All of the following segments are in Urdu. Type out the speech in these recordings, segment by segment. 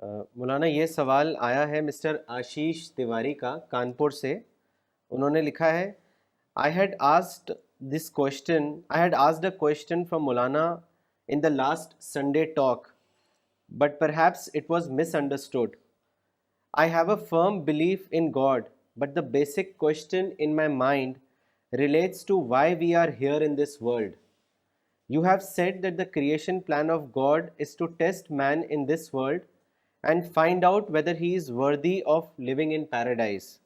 مولانا یہ سوال آیا ہے مسٹر آشیش تیواری کا کانپور سے. انہوں نے لکھا ہے I had asked a question from Maulana in the last Sunday talk, but perhaps it was misunderstood. I have a firm belief in God, but the basic question in my mind relates to why we are here in this world. You have said that the creation plan of God is to test man in this world and find out whether he is worthy of living in paradise.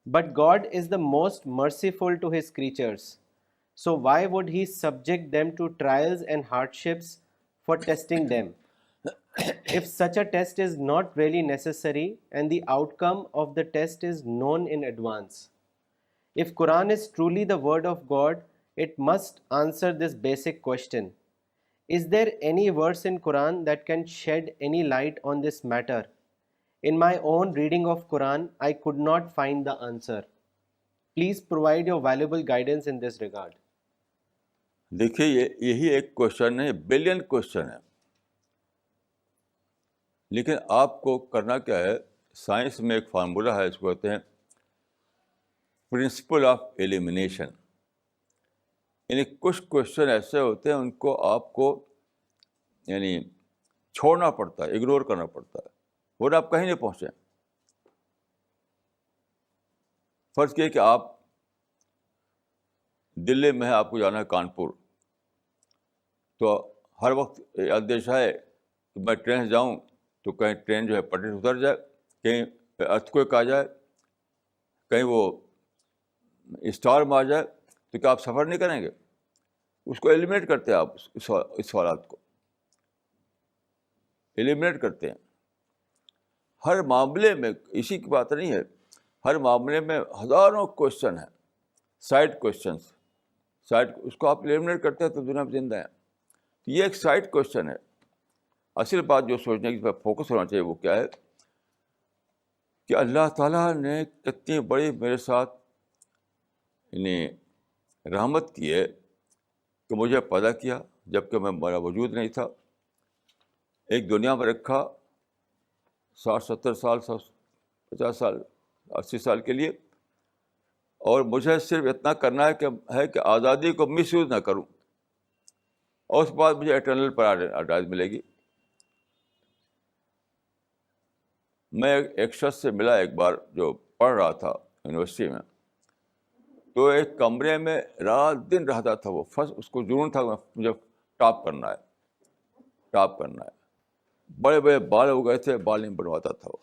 But God is the most merciful to his creatures. So why would he subject them to trials and hardships for testing them? If such a test is not really necessary and the outcome of the test is known in advance. If Quran is truly the word of God, it must answer this basic question. Is there any verse in Quran that can shed any light on this matter? In my own reading of Quran, I could not find the answer. Please provide your valuable guidance in this regard. دیکھیے یہی ایک کوشچن ہے, بلین کوشچن ہے. لیکن آپ کو کرنا کیا ہے, سائنس میں ایک فارمولہ ہے, اس کو کہتے ہیں پرنسپل آف ایلیمینیشن. یعنی کچھ کوشچن ایسے ہوتے ہیں ان کو آپ کو یعنی چھوڑنا پڑتا ہے, اگنور کرنا پڑتا ہے, ورنہ آپ کہیں نہیں پہنچے. فرض کیے کہ آپ دلی میں ہے, آپ کو جانا ہے کانپور, تو ہر وقت اندیشہ ہے کہ میں ٹرین سے جاؤں تو کہیں ٹرین جو ہے پٹری سے اتر جائے, کہیں ارتھکویک آ جائے, کہیں وہ اسٹارم آ جائے, تو کیا آپ سفر نہیں کریں گے؟ اس کو ایلیمنیٹ کرتے ہیں آپ, اس سوالات کو ایلیمنیٹ کرتے ہیں. ہر معاملے میں اسی کی بات نہیں ہے, ہر معاملے میں ہزاروں کوشچن ہیں, سائڈ کوشچنس, اس کو آپ ایلیمنیٹ کرتے ہیں تو دنیا میں زندہ ہیں. تو یہ ایک سائڈ کوشچن ہے. اصل بات جو سوچنے کی فوکس ہونا چاہیے وہ کیا ہے کہ اللہ تعالیٰ نے کتنی بڑی میرے ساتھ یعنی رحمت کی ہے کہ مجھے پیدا کیا جب کہ میرا وجود نہیں تھا, ایک دنیا میں رکھا 60-70 سال 50 سال 80 سال کے لیے, اور مجھے صرف اتنا کرنا ہے کہ آزادی کو مس یوز نہ کروں, اور اس کے بعد مجھے اٹرنل پیراڈائز ملے گی. میں ایک شخص سے ملا ایک بار جو پڑھ رہا تھا یونیورسٹی میں, تو ایک کمرے میں رات دن رہتا تھا وہ. فرسٹ اس کو جنون تھا مجھے ٹاپ کرنا ہے. بڑے بڑے بال ہو گئے تھے, بال نہیں بنواتا تھا وہ,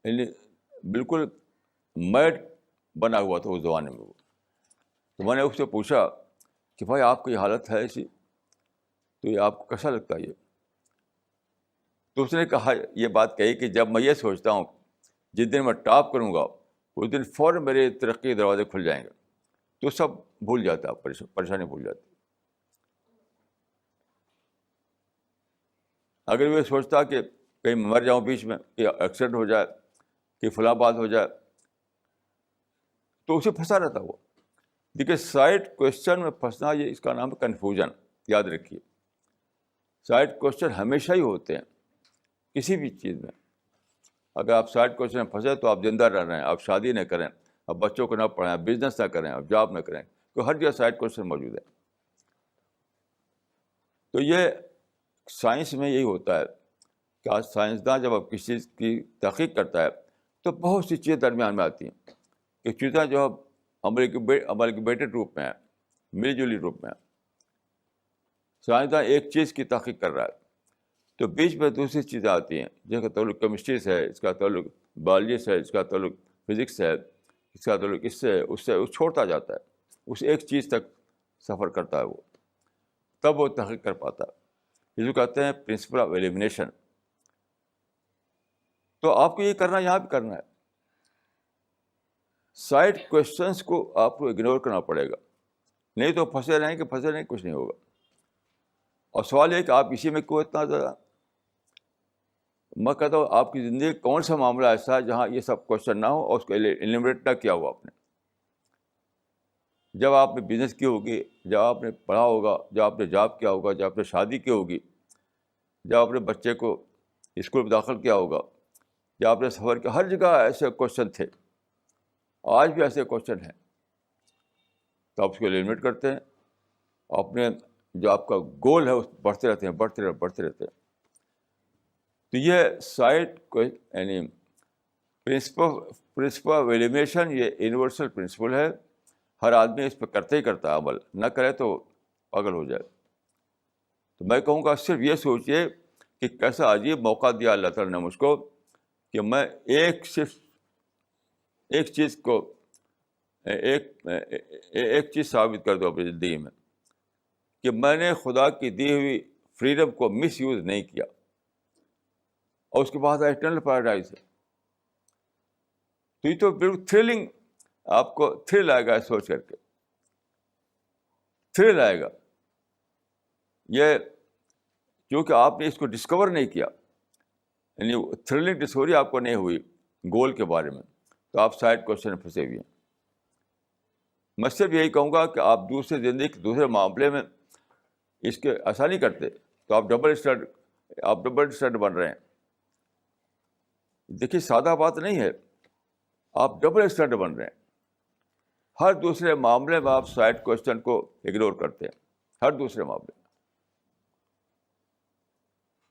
یعنی بالکل میڈ بنا ہوا تھا اس زمانے میں وہ. تو میں نے اس سے پوچھا کہ بھائی آپ کی حالت ہے ایسی, تو یہ آپ کو کیسا لگتا ہے یہ؟ تو اس نے کہا, یہ بات کہی کہ جب میں یہ سوچتا ہوں جس دن میں ٹاپ کروں گا اس دن فوراً میرے ترقی کے دروازے کھل جائیں گے, تو سب بھول جاتا, پریشانی بھول جاتی. اگر وہ سوچتا کہ کہیں مر جاؤں بیچ میں, کہ ایکسیڈنٹ ہو جائے, کہ فلاں بات ہو جائے, تو اسے پھنسا رہتا وہ. دیکھیے سائڈ کوشچن میں پھنسنا, یہ اس کا نام ہے کنفیوژن. یاد رکھیے سائڈ کوشچن ہمیشہ ہی ہوتے ہیں کسی بھی چیز میں. اگر آپ سائڈ کوشچن میں پھنسے تو آپ زندہ رہ رہے ہیں, آپ شادی نہ کریں, آپ بچوں کو نہ پڑھیں, آپ بزنس نہ کریں, آپ جاب نہ کریں, تو ہر جگہ سائڈ کوشچن موجود ہے. تو یہ سائنس میں یہی ہوتا ہے کہ آج سائنسداں جب آپ کسی چیز کی تحقیق کرتا ہے تو بہت سی چیزیں درمیان میں آتی ہیں کہ چیزیں جو عمل کے بیٹے روپ میں ہیں, ملی جلی روپ میں ہیں. سائنسداں ایک چیز کی تحقیق کر رہا ہے تو بیچ میں دوسری چیزیں آتی ہیں, جن کا تعلق کیمسٹری سے ہے, اس کا تعلق بایولوجی سے ہے, اس کا تعلق فزکس سے ہے, اس کا تعلق اس سے, اس سے چھوڑتا جاتا ہے, اس ایک چیز تک سفر کرتا ہے وہ, تب وہ تحقیق کر پاتا ہے. جس کو کہتے ہیں پرنسپل آف ایلیمینیشن. تو آپ کو یہ کرنا, یہاں بھی کرنا ہے. سائڈ کوشچنس کو آپ کو اگنور کرنا پڑے گا, نہیں تو پھنسے رہیں گے, کچھ نہیں ہوگا. اور سوال یہ کہ آپ اسی میں کیوں اتنا زیادہ, میں کہتا ہوں آپ کی زندگی کون سا معاملہ ایسا ہے جہاں یہ سب کوشچن نہ ہو اور اس کو ایلیمنیٹ نہ کیا ہوا آپ نے. جب آپ نے بزنس کی ہوگی, جب آپ نے پڑھا ہوگا, جب آپ نے جاب کیا ہوگا, جب آپ نے شادی کی ہوگی, جب اپنے بچے کو اسکول میں داخل کیا ہوگا، جب آپ نے سفر کیا، ہر جگہ ایسے کوشچن تھے، آج بھی ایسے کوشچن ہیں. تو آپ اس کو ایلیمنیٹ کرتے ہیں، اپنے جو آپ کا گول ہے اس بڑھتے رہتے ہیں. تو یہ سائٹ کو یعنی پرنسپل آف ایلیمینیشن یہ یونیورسل پرنسپل ہے. ہر آدمی اس پہ کرتے ہی کرتا ہے، عمل نہ کرے تو پاگل ہو جائے. تو میں کہوں گا صرف یہ سوچیے کہ کیسا عجیب موقع دیا اللہ تعالیٰ نے مجھ کو کہ میں صرف ایک چیز کو ایک چیز ثابت کر دوں اپنی زندگی میں کہ میں نے خدا کی دی ہوئی فریڈم کو مس یوز نہیں کیا، اور اس کے بعد ایٹرنل پیراڈائز ہے. تو یہ تو بالکل تھرلنگ، آپ کو تھرل آئے گا سوچ کر کے، تھرل آئے گا. یہ کیونکہ آپ نے اس کو ڈسکور نہیں کیا، یعنی تھرلنگ ڈسکوری آپ کو نہیں ہوئی گول کے بارے میں، تو آپ سائڈ کوشچن میں پھنسے ہوئے ہیں. میں صرف یہی کہوں گا کہ آپ دوسرے زندگی کے دوسرے معاملے میں اس کے آسانی کرتے تو آپ ڈبل اسٹینڈرڈ بن رہے ہیں. دیکھیے سادہ بات نہیں ہے، آپ ڈبل اسٹینڈرڈ بن رہے ہیں. ہر دوسرے معاملے میں آپ سائڈ کوشچن کو اگنور کرتے ہیں، ہر دوسرے معاملے میں.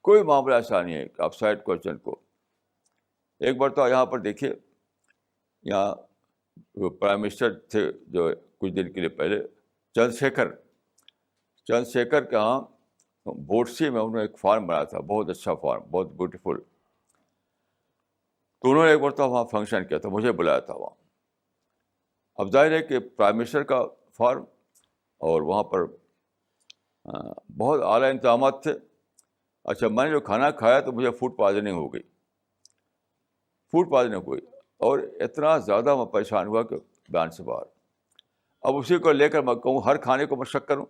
کوئی معاملہ ایسا نہیں ہے کہ آپ سائڈ کوشچن کو. ایک بار تو یہاں پر دیکھیے، یہاں وہ پرائم منسٹر تھے جو کچھ دن کے لیے پہلے، چندر شیکھر کے ہاں بورڈسی میں انہوں نے ایک فارم بنایا تھا، بہت اچھا فارم، بہت بیوٹیفل. تو انہوں نے ایک مرتبہ وہاں فنکشن کیا تھا، مجھے بلایا تھا وہاں. اب ظاہر ہے کہ پرائم منسٹر کا فارم اور وہاں پر بہت اعلیٰ انتظامات تھے. اچھا، میں نے جو کھانا کھایا تو مجھے فوڈ پوائزننگ ہو گئی، اور اتنا زیادہ میں پریشان ہوا کہ بیان سے باہر. اب اسی کو لے کر میں کہوں ہر کھانے کو میں شک کروں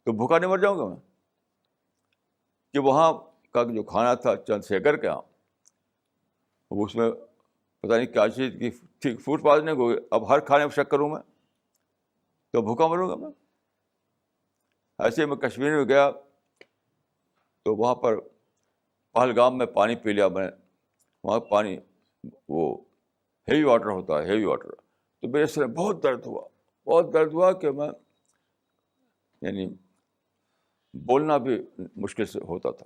تو بھوکا نہیں مر جاؤں گا میں. کہ وہاں کا جو کھانا تھا چندر شیکھر کے یہاں، اس میں پتہ نہیں کیا چیز کی ٹھیک فوڈ پوائزننگ ہو گئی. اب ہر کھانے میں شک کروں میں تو بھوکا مروں گا میں. ایسے میں کشمیر میں گیا تو وہاں پر پہلگام میں پانی پی لیا میں نے. وہاں پانی وہ ہیوی واٹر ہوتا ہے، ہیوی واٹر. تو میرے سر میں بہت درد ہوا کہ میں یعنی بولنا بھی مشکل سے ہوتا تھا.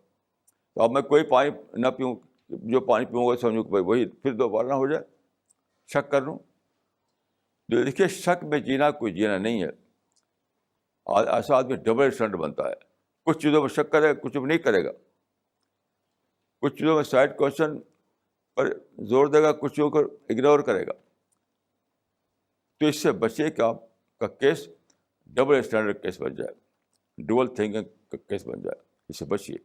تو اب میں کوئی پانی نہ پیوں، جو پانی پیوں گا سمجھوں کہ وہی پھر دوبارہ نہ ہو جائے، شک کر لوں. دیکھیے شک میں جینا کوئی جینا نہیں ہے. ایسا آدمی ڈبل اسٹینڈرڈ بنتا ہے. کچھ چیزوں میں شک کرے گا، کچھ میں نہیں کرے گا. کچھ چیزوں میں سائڈ کوشچن پر زور دے گا، کچھ چیزوں کو اگنور کرے گا. تو اس سے بچے کہ آپ کا کیس ڈبل اسٹینڈرڈ کیس بن جائے، ڈوئل تھنکنگ کا کیس بن جائے. اس سے بچیے.